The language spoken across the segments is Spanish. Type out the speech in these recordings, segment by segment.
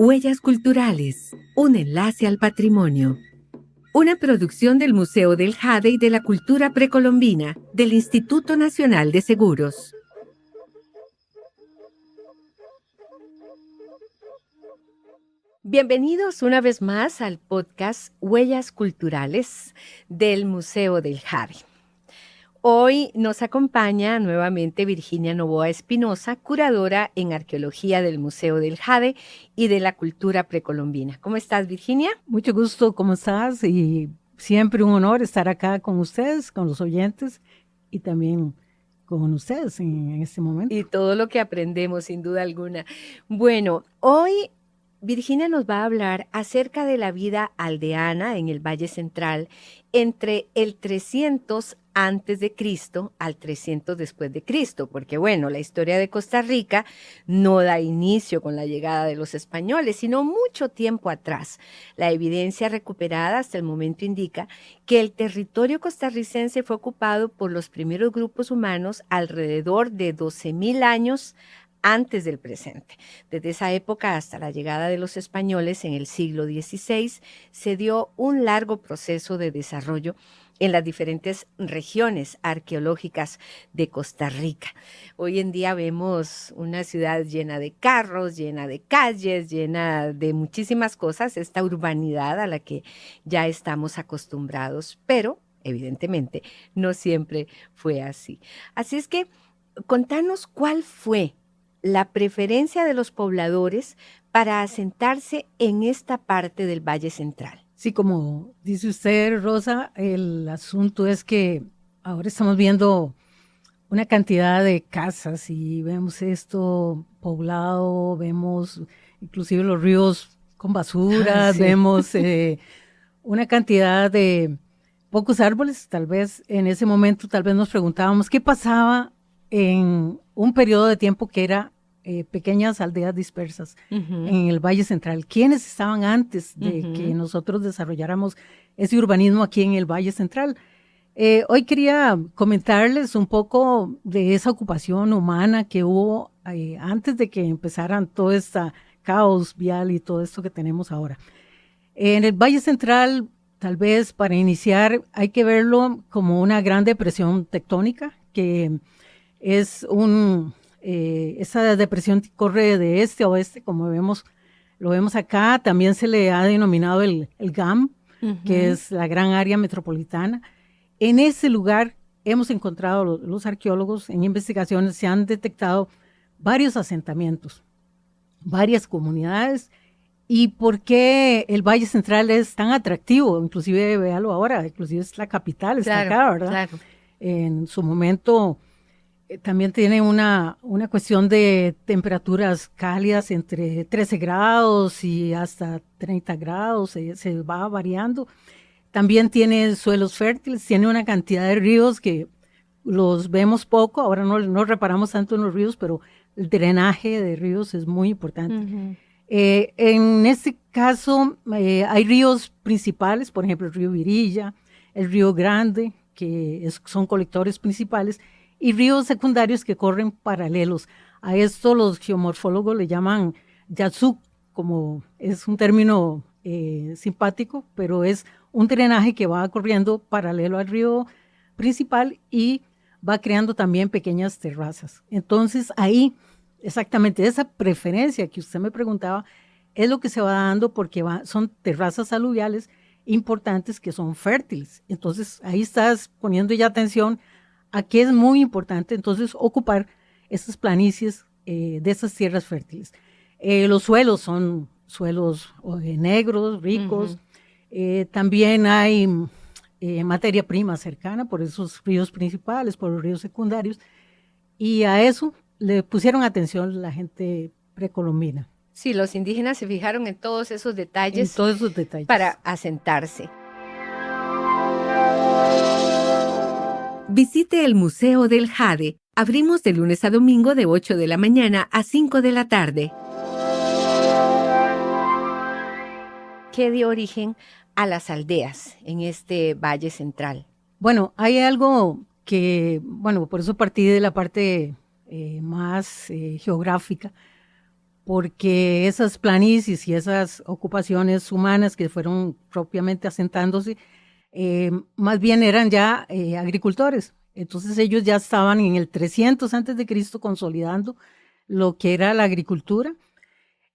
Huellas culturales, un enlace al patrimonio. Una producción del Museo del Jade y de la Cultura Precolombina del Instituto Nacional de Seguros. Bienvenidos una vez más al podcast Huellas Culturales del Museo del Jade. Hoy nos acompaña nuevamente Virginia Novoa Espinosa, curadora en Arqueología del Museo del Jade y de la Cultura Precolombina. ¿Cómo estás, Virginia? Mucho gusto, ¿cómo estás? Y siempre un honor estar acá con ustedes, con los oyentes y también con ustedes en este momento. Y todo lo que aprendemos, sin duda alguna. Bueno, hoy Virginia nos va a hablar acerca de la vida aldeana en el Valle Central entre el 300 antes de Cristo al 300 después de Cristo, porque bueno, la historia de Costa Rica no da inicio con la llegada de los españoles, sino mucho tiempo atrás. La evidencia recuperada hasta el momento indica que el territorio costarricense fue ocupado por los primeros grupos humanos alrededor de 12.000 años antes del presente. Desde esa época hasta la llegada de los españoles en el siglo XVI, se dio un largo proceso de desarrollo en las diferentes regiones arqueológicas de Costa Rica. Hoy en día vemos una ciudad llena de carros, llena de calles, llena de muchísimas cosas, esta urbanidad a la que ya estamos acostumbrados, pero evidentemente no siempre fue así. Así es que contanos cuál fue la preferencia de los pobladores para asentarse en esta parte del Valle Central. Sí, como dice usted, Rosa, el asunto es que ahora estamos viendo una cantidad de casas y vemos esto poblado, vemos inclusive los ríos con basura, Sí. vemos una cantidad de pocos árboles. Tal vez en ese momento tal vez nos preguntábamos qué pasaba en un periodo de tiempo que era pequeñas aldeas dispersas en el Valle Central. ¿Quiénes estaban antes de que nosotros desarrolláramos ese urbanismo aquí en el Valle Central? Hoy quería comentarles un poco de esa ocupación humana que hubo antes de que empezaran todo este caos vial y todo esto que tenemos ahora. En el Valle Central, tal vez para iniciar, hay que verlo como una gran depresión tectónica, que es esa depresión corre de este a oeste, como lo vemos acá. También se le ha denominado el GAM, que es la Gran Área Metropolitana. En ese lugar hemos encontrado, los arqueólogos en investigaciones se han detectado varios asentamientos, varias comunidades. ¿Y por qué el Valle Central es tan atractivo? Inclusive, véalo ahora, inclusive es la capital, está acá, ¿verdad? Claro. En su momento también tiene una cuestión de temperaturas cálidas entre 13 grados y hasta 30 grados, se va variando. También tiene suelos fértiles, tiene una cantidad de ríos que los vemos poco, ahora no reparamos tanto en los ríos, pero el drenaje de ríos es muy importante. En este caso hay ríos principales, por ejemplo el río Virilla, el río Grande, que son colectores principales, y ríos secundarios que corren paralelos. A esto los geomorfólogos le llaman yazú, como es un término simpático, pero es un drenaje que va corriendo paralelo al río principal y va creando también pequeñas terrazas. Entonces ahí, exactamente esa preferencia que usted me preguntaba, es lo que se va dando porque son terrazas aluviales importantes que son fértiles. Entonces ahí estás poniendo ya atención a que es muy importante entonces ocupar estas planicies de esas tierras fértiles. Los suelos son suelos negros, ricos. También hay materia prima cercana por esos ríos principales, por los ríos secundarios, y a eso le pusieron atención la gente precolombina. Sí, los indígenas se fijaron en todos esos detalles, para asentarse. Visite el Museo del Jade. Abrimos de lunes a domingo de 8 de la mañana a 5 de la tarde. ¿Qué dio origen a las aldeas en este Valle Central? Bueno, hay algo que, bueno, por eso partí de la parte más geográfica, porque esas planicies y esas ocupaciones humanas que fueron propiamente asentándose, más bien eran ya agricultores. Entonces ellos ya estaban en el 300 antes de Cristo consolidando lo que era la agricultura.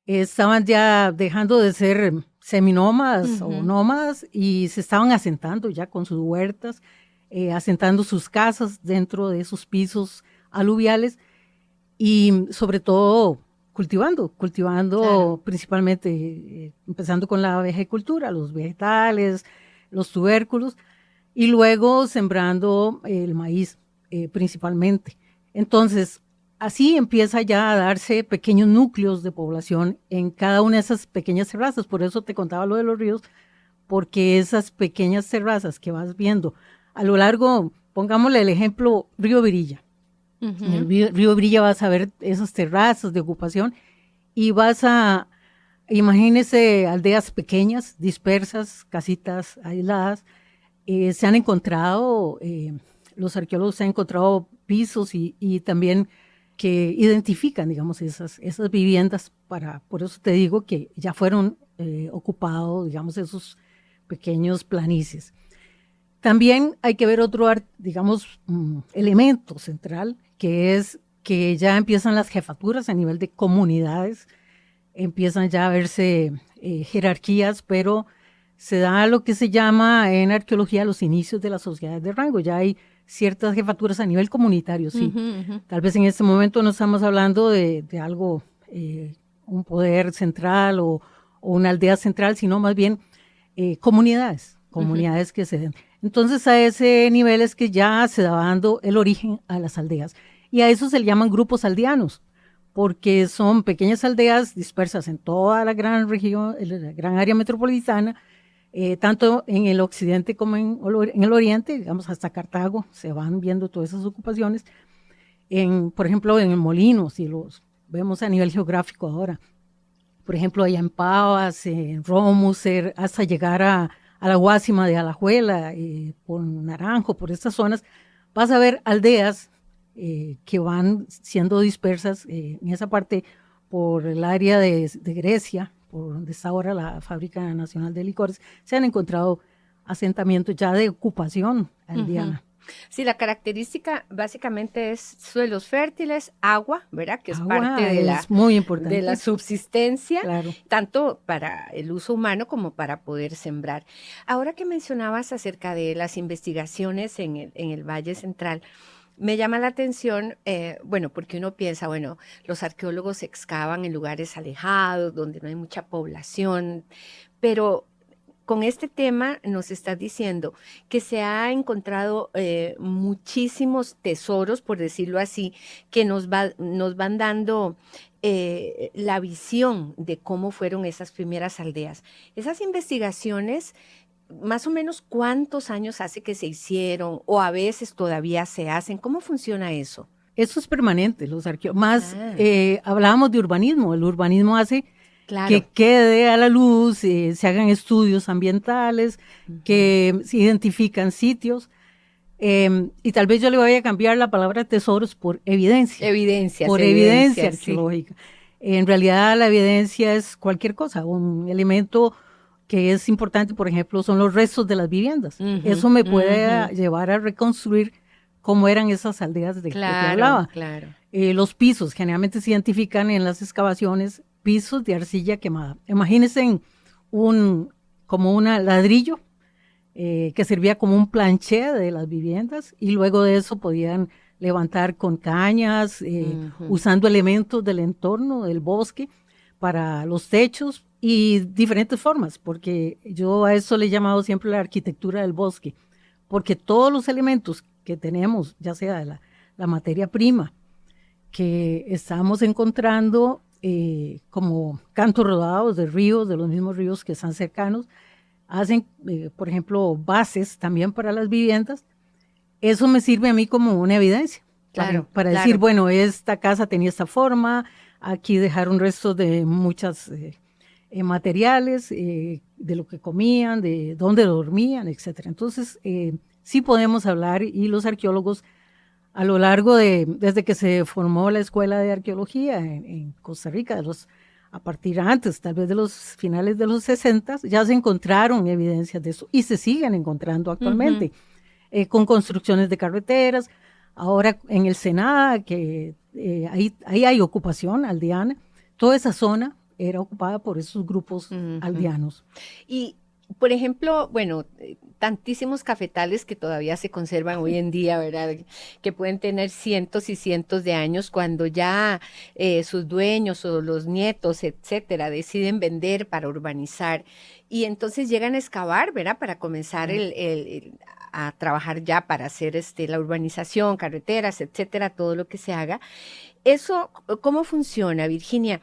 Estaban ya dejando de ser seminómadas o nómadas y se estaban asentando ya con sus huertas, asentando sus casas dentro de esos pisos aluviales y sobre todo cultivando claro. Principalmente, empezando con la vegecultura, los vegetales, los tubérculos, y luego sembrando el maíz principalmente. Entonces, así empieza ya a darse pequeños núcleos de población en cada una de esas pequeñas terrazas. Por eso te contaba lo de los ríos, porque esas pequeñas terrazas que vas viendo a lo largo, pongámosle el ejemplo, Río Virilla. En el río Virilla vas a ver esas terrazas de ocupación y vas a, imagínese aldeas pequeñas, dispersas, casitas aisladas. Se han encontrado, los arqueólogos han encontrado pisos y también que identifican, digamos, esas viviendas por eso te digo que ya fueron ocupados, digamos, esos pequeños planicies. También hay que ver otro, digamos, elemento central, que es que ya empiezan las jefaturas a nivel de comunidades, empiezan ya a verse jerarquías, pero se da lo que se llama en arqueología los inicios de las sociedades de rango. Ya hay ciertas jefaturas a nivel comunitario, sí. Tal vez en este momento no estamos hablando de algo, un poder central o una aldea central, sino más bien comunidades que se den. Entonces a ese nivel es que ya se va dando el origen a las aldeas. Y a eso se le llaman grupos aldeanos, porque son pequeñas aldeas dispersas en toda la gran región, la gran área metropolitana, tanto en el occidente como en el oriente, digamos hasta Cartago, se van viendo todas esas ocupaciones. Por ejemplo, en el Molino, si los vemos a nivel geográfico ahora, por ejemplo, allá en Pavas, en Romuser, hasta llegar a la Guásima de Alajuela, por Naranjo, por estas zonas, vas a ver aldeas que van siendo dispersas en esa parte por el área de Grecia, por donde está ahora la Fábrica Nacional de Licores, se han encontrado asentamientos ya de ocupación aldeana. Sí, la característica básicamente es suelos fértiles, agua, ¿verdad? Que es parte de muy importante. De la subsistencia, claro. Tanto para el uso humano como para poder sembrar. Ahora que mencionabas acerca de las investigaciones en el Valle Central, me llama la atención, porque uno piensa, los arqueólogos excavan en lugares alejados, donde no hay mucha población, pero con este tema nos estás diciendo que se ha encontrado muchísimos tesoros, por decirlo así, que nos van dando la visión de cómo fueron esas primeras aldeas. Esas investigaciones, más o menos, ¿cuántos años hace que se hicieron o a veces todavía se hacen? ¿Cómo funciona eso? Eso es permanente, los arqueólogos. Hablábamos de urbanismo. El urbanismo hace que quede a la luz, se hagan estudios ambientales, que se identifican sitios. Y tal vez yo le voy a cambiar la palabra tesoros por evidencia. Evidencia arqueológica. Sí. En realidad la evidencia es cualquier cosa, un elemento que es importante, por ejemplo, son los restos de las viviendas. Eso me puede llevar a reconstruir cómo eran esas aldeas de que hablaba. Claro. Los pisos generalmente se identifican en las excavaciones, pisos de arcilla quemada. Imagínense como un ladrillo que servía como un planché de las viviendas y luego de eso podían levantar con cañas, usando elementos del entorno, del bosque, para los techos y diferentes formas, porque yo a eso le he llamado siempre la arquitectura del bosque, porque todos los elementos que tenemos, ya sea de la materia prima, que estamos encontrando como cantos rodados de ríos, de los mismos ríos que están cercanos, hacen, por ejemplo, bases también para las viviendas. Eso me sirve a mí como una evidencia, para decir, bueno, esta casa tenía esta forma, aquí dejaron restos de muchos materiales, de lo que comían, de dónde dormían, etc. Entonces, sí podemos hablar, y los arqueólogos a lo largo desde que se formó la Escuela de Arqueología en Costa Rica, de los a partir antes, tal vez de los finales de los 60, ya se encontraron evidencias de eso y se siguen encontrando actualmente, con construcciones de carreteras. Ahora en el Senada, que ahí hay ocupación aldeana, toda esa zona era ocupada por esos grupos aldeanos. Y, por ejemplo, bueno, tantísimos cafetales que todavía se conservan hoy en día, ¿verdad? Que pueden tener cientos y cientos de años cuando ya sus dueños o los nietos, etcétera, deciden vender para urbanizar. Y entonces llegan a excavar, ¿verdad? Para comenzar a trabajar ya para hacer la urbanización, carreteras, etcétera, todo lo que se haga. Eso, ¿cómo funciona, Virginia?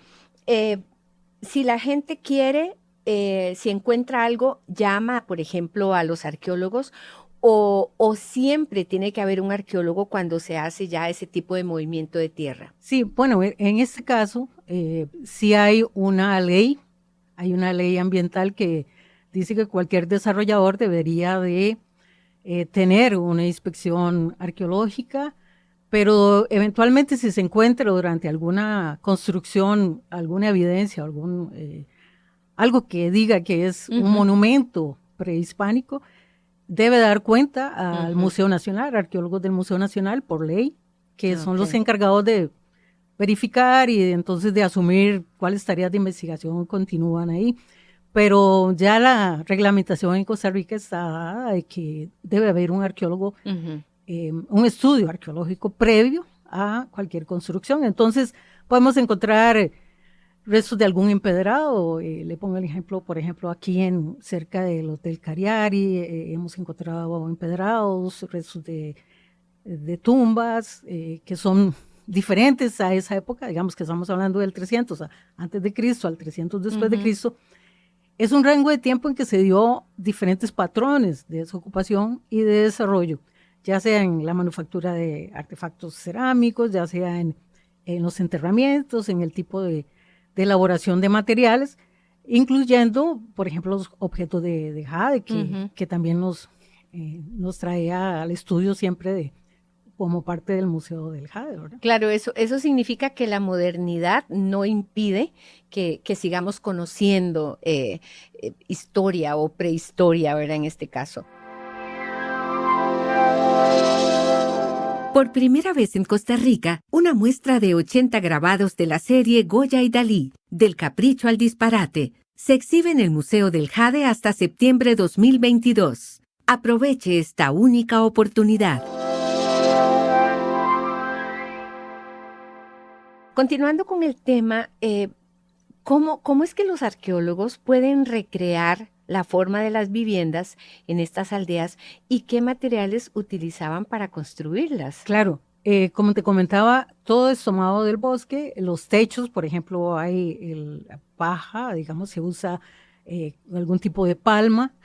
Si la gente quiere, si encuentra algo, llama, por ejemplo, a los arqueólogos o siempre tiene que haber un arqueólogo cuando se hace ya ese tipo de movimiento de tierra. Sí, bueno, en este caso sí hay una ley ambiental que dice que cualquier desarrollador debería de tener una inspección arqueológica, pero eventualmente si se encuentra durante alguna construcción, alguna evidencia, algo que diga que es un monumento prehispánico, debe dar cuenta al Museo Nacional, arqueólogos del Museo Nacional, por ley, que son los encargados de verificar y entonces de asumir cuáles tareas de investigación continúan ahí. Pero ya la reglamentación en Costa Rica está dada de que debe haber un arqueólogo, un estudio arqueológico previo a cualquier construcción. Entonces podemos encontrar restos de algún empedrado. Le pongo el ejemplo, por ejemplo, aquí cerca del Hotel Cariari, hemos encontrado empedrados, restos de tumbas que son diferentes a esa época, digamos que estamos hablando del 300 antes de Cristo al 300 después de Cristo. Es un rango de tiempo en que se dio diferentes patrones de desocupación y de desarrollo, ya sea en la manufactura de artefactos cerámicos, ya sea en los enterramientos, en el tipo de elaboración de materiales, incluyendo, por ejemplo, los objetos de jade, que también nos traía al estudio siempre como parte del Museo del Jade, ¿verdad? Claro, eso significa que la modernidad no impide que sigamos conociendo historia o prehistoria, ¿verdad? En este caso. Por primera vez en Costa Rica, una muestra de 80 grabados de la serie Goya y Dalí, Del Capricho al Disparate, se exhibe en el Museo del Jade hasta septiembre 2022. Aproveche esta única oportunidad. Continuando con el tema, ¿cómo es que los arqueólogos pueden recrear la forma de las viviendas en estas aldeas y qué materiales utilizaban para construirlas? Claro, como te comentaba, todo es tomado del bosque. Los techos, por ejemplo, hay paja, digamos, se usa algún tipo de palma.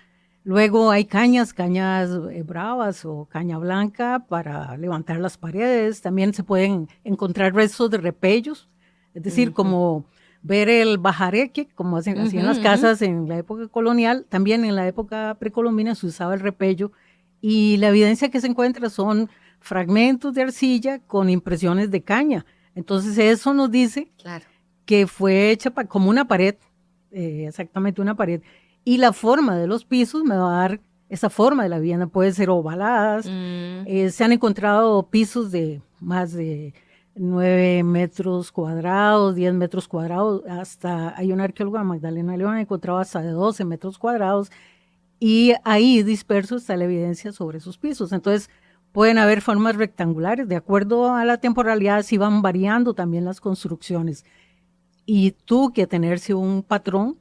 Luego hay cañas bravas o caña blanca para levantar las paredes. También se pueden encontrar restos de repellos, es decir, como ver el bajareque, como hacían las casas en la época colonial. También en la época precolombina se usaba el repello y la evidencia que se encuentra son fragmentos de arcilla con impresiones de caña. Entonces eso nos dice que fue hecha como una pared, exactamente una pared. Y la forma de los pisos me va a dar esa forma de la vivienda. Puede ser ovaladas. Se han encontrado pisos de más de 9 metros cuadrados, 10 metros cuadrados. Hasta hay una arqueóloga, Magdalena León, ha encontrado hasta de 12 metros cuadrados. Y ahí disperso está la evidencia sobre esos pisos. Entonces pueden haber formas rectangulares. De acuerdo a la temporalidad, sí van variando también las construcciones. Y tuvo que tenerse un patrón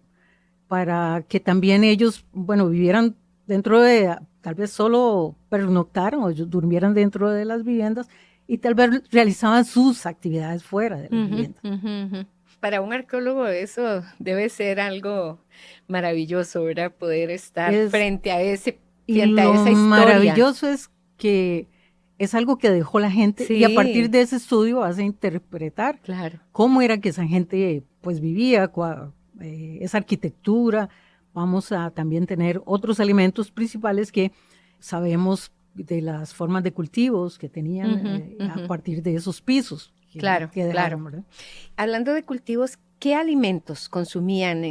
para que también ellos, vivieran dentro de, tal vez solo pernoctaran o ellos durmieran dentro de las viviendas y tal vez realizaban sus actividades fuera de las viviendas. Para un arqueólogo eso debe ser algo maravilloso, ¿verdad? Poder estar frente a esa historia. Maravilloso es que es algo que dejó la gente y a partir de ese estudio vas a interpretar cómo era que esa gente pues vivía, esa arquitectura. Vamos a también tener otros elementos principales que sabemos de las formas de cultivos que tenían a partir de esos pisos. Claro, que dejaron, claro. ¿verdad? Hablando de cultivos, ¿qué alimentos consumían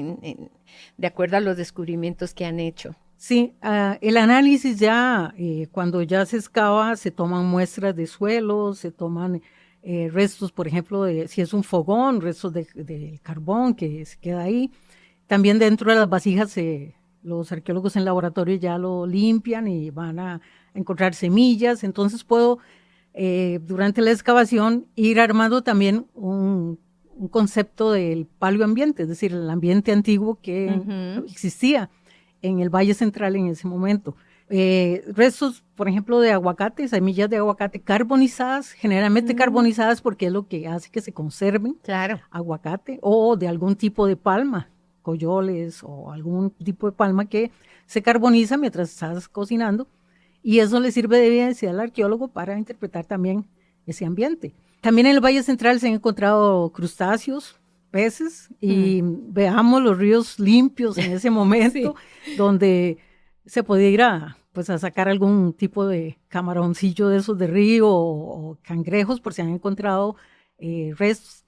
de acuerdo a los descubrimientos que han hecho? Sí, el análisis ya, cuando ya se excava, se toman muestras de suelo, se toman restos, por ejemplo, si es un fogón, restos de carbón que se queda ahí. También dentro de las vasijas, los arqueólogos en laboratorio ya lo limpian y van a encontrar semillas. Entonces puedo, durante la excavación, ir armando también un concepto del paleoambiente, es decir, el ambiente antiguo que existía en el Valle Central en ese momento. Restos, por ejemplo, de aguacate, semillas de aguacate carbonizadas, generalmente carbonizadas porque es lo que hace que se conserven. Claro. Aguacate o de algún tipo de palma, coyoles o algún tipo de palma que se carboniza mientras estás cocinando y eso le sirve de evidencia al arqueólogo para interpretar también ese ambiente. También en el Valle Central se han encontrado crustáceos, peces y veamos los ríos limpios en ese momento donde se podía ir pues a sacar algún tipo de camaroncillo de esos de río o cangrejos por si han encontrado restos.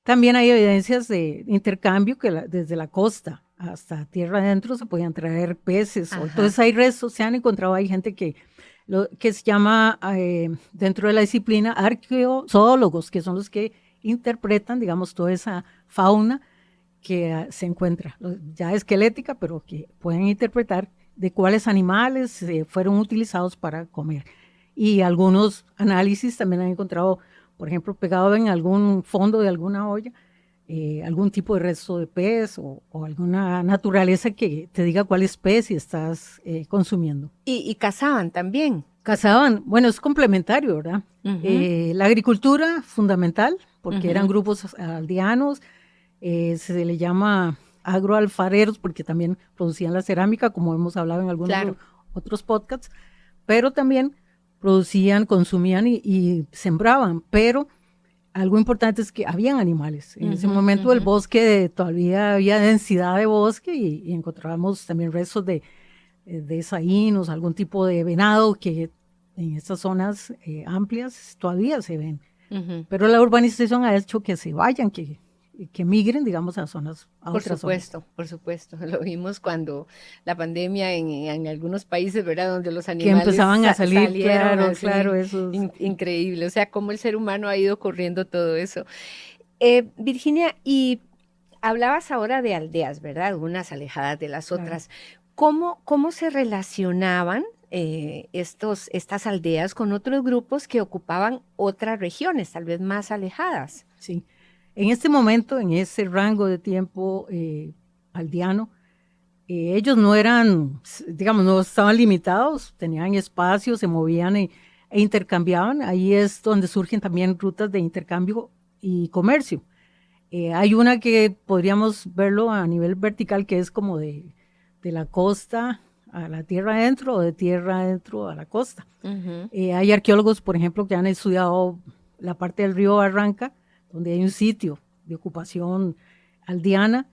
También hay evidencias de intercambio que desde la costa hasta tierra adentro se podían traer peces. Entonces hay restos, se han encontrado, hay gente que se llama dentro de la disciplina arqueozoólogos, que son los que interpretan, digamos, toda esa fauna que se encuentra, ya esquelética, pero que pueden interpretar de cuáles animales fueron utilizados para comer. Y algunos análisis también han encontrado, por ejemplo, pegado en algún fondo de alguna olla, algún tipo de resto de pez o alguna naturaleza que te diga cuál especie estás consumiendo. Y cazaban también. Cazaban, bueno, es complementario, ¿verdad? La agricultura, fundamental, porque eran grupos aldeanos, se le llama agroalfareros porque también producían la cerámica, como hemos hablado en algunos otros podcasts, pero también producían, consumían y sembraban, pero algo importante es que habían animales. En ese momento el bosque, todavía había densidad de bosque y encontrábamos también restos de saínos, algún tipo de venado que en estas zonas amplias todavía se ven. Pero la urbanización ha hecho que se vayan, que migren, digamos, a zonas, a otras zonas. Por supuesto. Lo vimos cuando la pandemia en algunos países, ¿verdad? Donde los Que animales empezaban a salir, salieron claro, eso es increíble. O sea, cómo el ser humano ha ido corriendo todo eso. Virginia, y hablabas ahora de aldeas, ¿verdad? Unas alejadas de las otras. ¿Cómo se relacionaban estas aldeas con otros grupos que ocupaban otras regiones, tal vez más alejadas? Sí. En este momento, en ese rango de tiempo aldeano, ellos no eran, digamos, no estaban limitados, tenían espacio, se movían e intercambiaban. Ahí es donde surgen también rutas de intercambio y comercio. Hay una que podríamos verlo a nivel vertical, que es como de la costa a la tierra adentro o de tierra adentro a la costa. Hay arqueólogos, por ejemplo, que han estudiado la parte del río Barranca, donde hay un sitio de ocupación aldeana,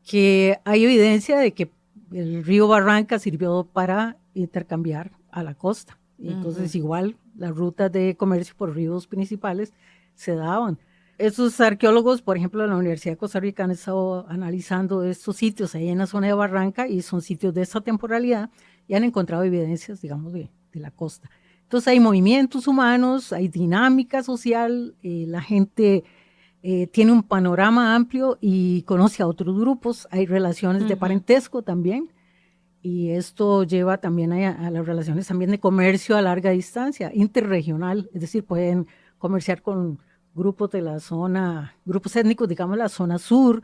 que hay evidencia de que el río Barranca sirvió para intercambiar a la costa. Y entonces igual las rutas de comercio por ríos principales se daban. Esos arqueólogos, por ejemplo, de la Universidad de Costa Rica han estado analizando estos sitios ahí en la zona de Barranca y son sitios de esta temporalidad y han encontrado evidencias, digamos, de la costa. Entonces hay movimientos humanos, hay dinámica social, la gente tiene un panorama amplio y conoce a otros grupos, hay relaciones de parentesco también y esto lleva también a las relaciones también de comercio a larga distancia, interregional, es decir, pueden comerciar con grupos de la zona, grupos étnicos, digamos la zona sur,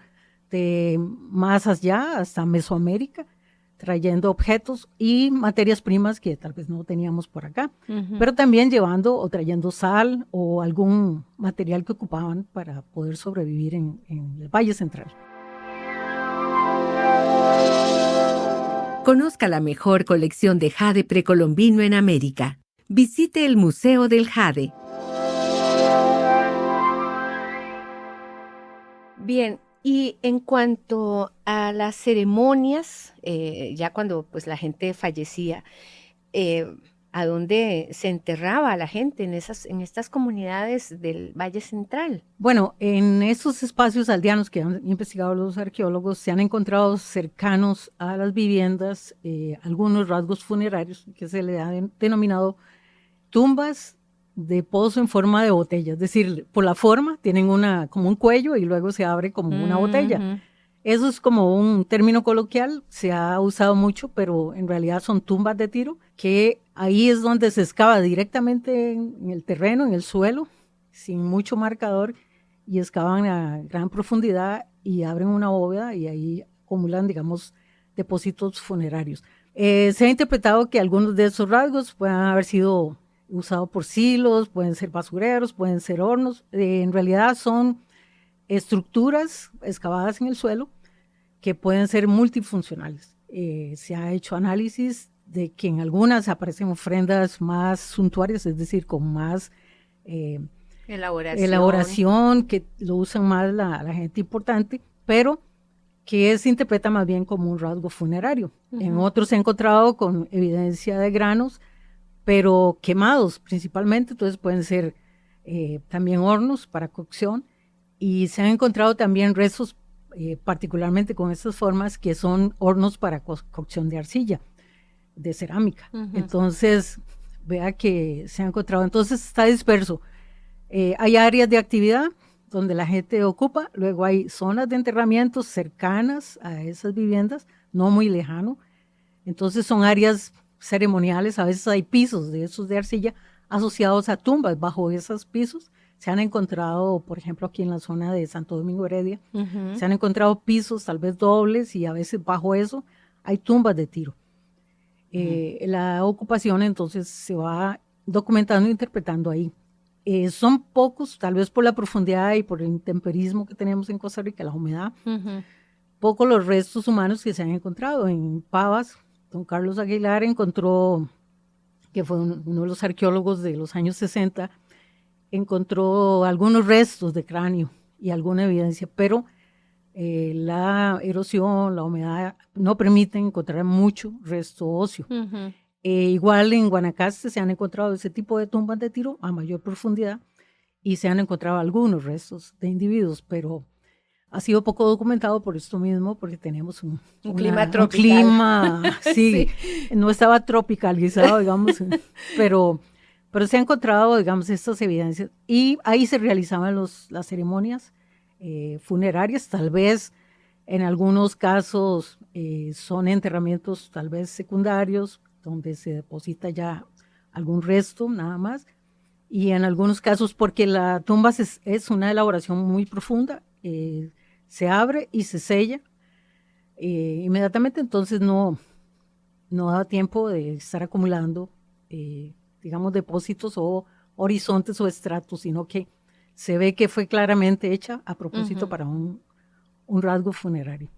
de más allá hasta Mesoamérica, trayendo objetos y materias primas que tal vez no teníamos por acá, pero también llevando o trayendo sal o algún material que ocupaban para poder sobrevivir en el Valle Central. Conozca la mejor colección de jade precolombino en América. Visite el Museo del Jade. Bien, y en cuanto a las ceremonias, ya cuando pues la gente fallecía, a dónde se enterraba a la gente en estas comunidades del Valle Central. Bueno, en esos espacios aldeanos que han investigado los arqueólogos, se han encontrado cercanos a las viviendas algunos rasgos funerarios que se le han denominado tumbas de pozo en forma de botella. Es decir, por la forma tienen como un cuello y luego se abre como una botella. Eso es como un término coloquial, se ha usado mucho, pero en realidad son tumbas de tiro, que ahí es donde se excava directamente en el terreno, en el suelo, sin mucho marcador, y excavan a gran profundidad y abren una bóveda y ahí acumulan, digamos, depósitos funerarios. Se ha interpretado que algunos de esos rasgos puedan haber sido usados por silos, pueden ser basureros, pueden ser hornos. En realidad son estructuras excavadas en el suelo que pueden ser multifuncionales. Se ha hecho análisis de que en algunas aparecen ofrendas más suntuarias, es decir, con más elaboración, que lo usan más la gente importante, pero que se interpreta más bien como un rasgo funerario. En otros se ha encontrado con evidencia de granos, pero quemados principalmente, entonces pueden ser también hornos para cocción, y se han encontrado también restos, particularmente con estas formas, que son hornos para cocción de arcilla, de cerámica. Entonces, vea que se ha encontrado, entonces está disperso. Hay áreas de actividad donde la gente ocupa, luego hay zonas de enterramientos cercanas a esas viviendas, no muy lejano, entonces son áreas ceremoniales, a veces hay pisos de esos de arcilla asociados a tumbas. Bajo esos pisos se han encontrado, por ejemplo, aquí en la zona de Santo Domingo Heredia, se han encontrado pisos tal vez dobles, y a veces bajo eso hay tumbas de tiro. La ocupación entonces se va documentando e interpretando ahí. Son pocos, tal vez por la profundidad y por el intemperismo que tenemos en Costa Rica, la humedad, pocos los restos humanos que se han encontrado. En Pavas, don Carlos Aguilar encontró, que fue uno de los arqueólogos de los años 60, encontró algunos restos de cráneo y alguna evidencia, pero la erosión, la humedad no permiten encontrar mucho resto óseo. Igual en Guanacaste se han encontrado ese tipo de tumbas de tiro a mayor profundidad y se han encontrado algunos restos de individuos, pero ha sido poco documentado por esto mismo, porque tenemos un clima tropical. Un clima, sí, no estaba tropicalizado, digamos, pero se han encontrado, digamos, estas evidencias, y ahí se realizaban las ceremonias funerarias. Tal vez en algunos casos son enterramientos tal vez secundarios, donde se deposita ya algún resto nada más, y en algunos casos porque la tumba es una elaboración muy profunda, se abre y se sella inmediatamente, entonces no da tiempo de estar acumulando digamos depósitos o horizontes o estratos, sino que se ve que fue claramente hecha a propósito para un rasgo funerario.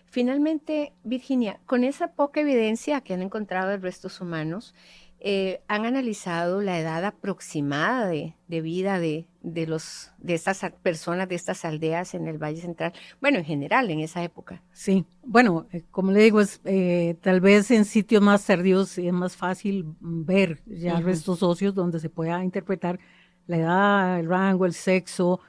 Finalmente, Virginia, con esa poca evidencia que han encontrado de restos humanos, han analizado la edad aproximada de vida de estas personas, de estas aldeas en el Valle Central, bueno, en general, en esa época. Sí, bueno, como le digo, tal vez en sitios más tardíos es más fácil ver ya restos óseos donde se pueda interpretar la edad, el rango, el sexo,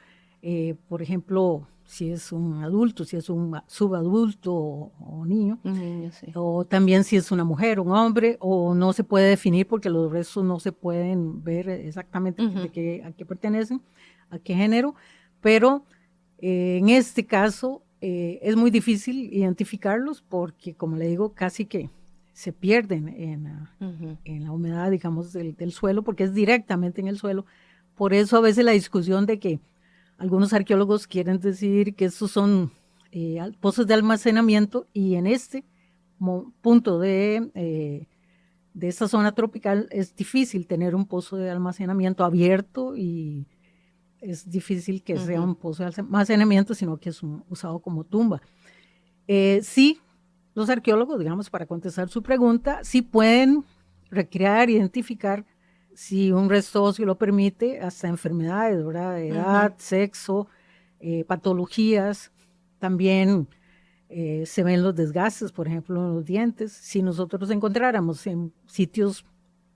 por ejemplo, si es un adulto, si es un subadulto o niño, sí. O también si es una mujer, un hombre, o no se puede definir porque los restos no se pueden ver exactamente a qué pertenecen, a qué género, pero en este caso es muy difícil identificarlos porque, como le digo, casi que se pierden en la humedad, digamos, del suelo, porque es directamente en el suelo. Por eso a veces la discusión de que algunos arqueólogos quieren decir que estos son pozos de almacenamiento, y en este punto de esta zona tropical es difícil tener un pozo de almacenamiento abierto, y es difícil que sea un pozo de almacenamiento, sino que es usado como tumba. Sí, los arqueólogos, digamos, para contestar su pregunta, sí pueden recrear, identificar, si un resto óseo lo permite, hasta enfermedades, ¿verdad? De edad, sexo, patologías. También se ven los desgastes, por ejemplo, en los dientes. Si nosotros encontráramos en sitios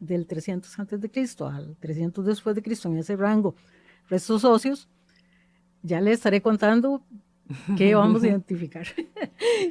del 300 antes de Cristo al 300 después de Cristo, en ese rango, restos óseos, ya le estaré contando qué vamos a identificar.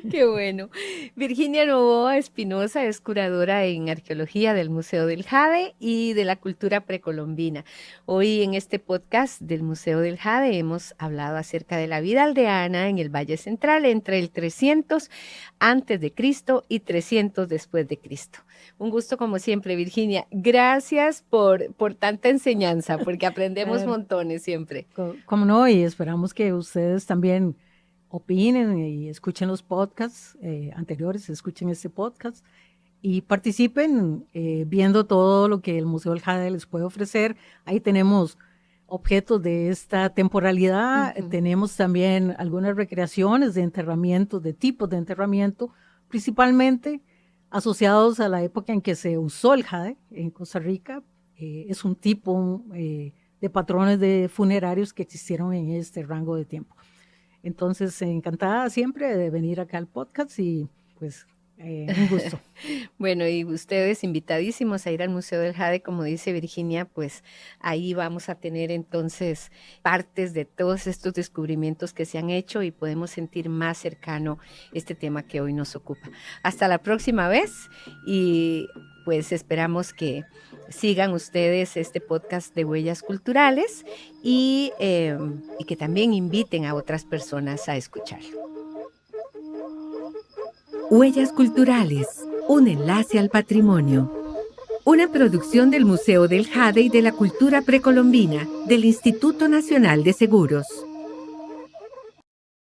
Qué bueno. Virginia Novoa Espinosa es curadora en arqueología del Museo del Jade y de la cultura precolombina. Hoy en este podcast del Museo del Jade hemos hablado acerca de la vida aldeana en el Valle Central entre el 300 antes de Cristo y 300 después de Cristo. Un gusto como siempre, Virginia. Gracias por tanta enseñanza, porque aprendemos montones siempre. Como no, y esperamos que ustedes también opinen y escuchen los podcasts anteriores, escuchen este podcast y participen viendo todo lo que el Museo del Jade les puede ofrecer. Ahí tenemos objetos de esta temporalidad, tenemos también algunas recreaciones de enterramiento, de tipos de enterramiento, principalmente asociados a la época en que se usó el jade en Costa Rica. Es un tipo de patrones de funerarios que existieron en este rango de tiempo. Entonces, encantada siempre de venir acá al podcast y pues un gusto. Bueno, y ustedes invitadísimos a ir al Museo del Jade, como dice Virginia, pues ahí vamos a tener entonces partes de todos estos descubrimientos que se han hecho y podemos sentir más cercano este tema que hoy nos ocupa. Hasta la próxima vez y pues esperamos que sigan ustedes este podcast de Huellas Culturales y que también inviten a otras personas a escucharlo. Huellas Culturales, un enlace al patrimonio. Una producción del Museo del Jade y de la Cultura Precolombina del Instituto Nacional de Seguros.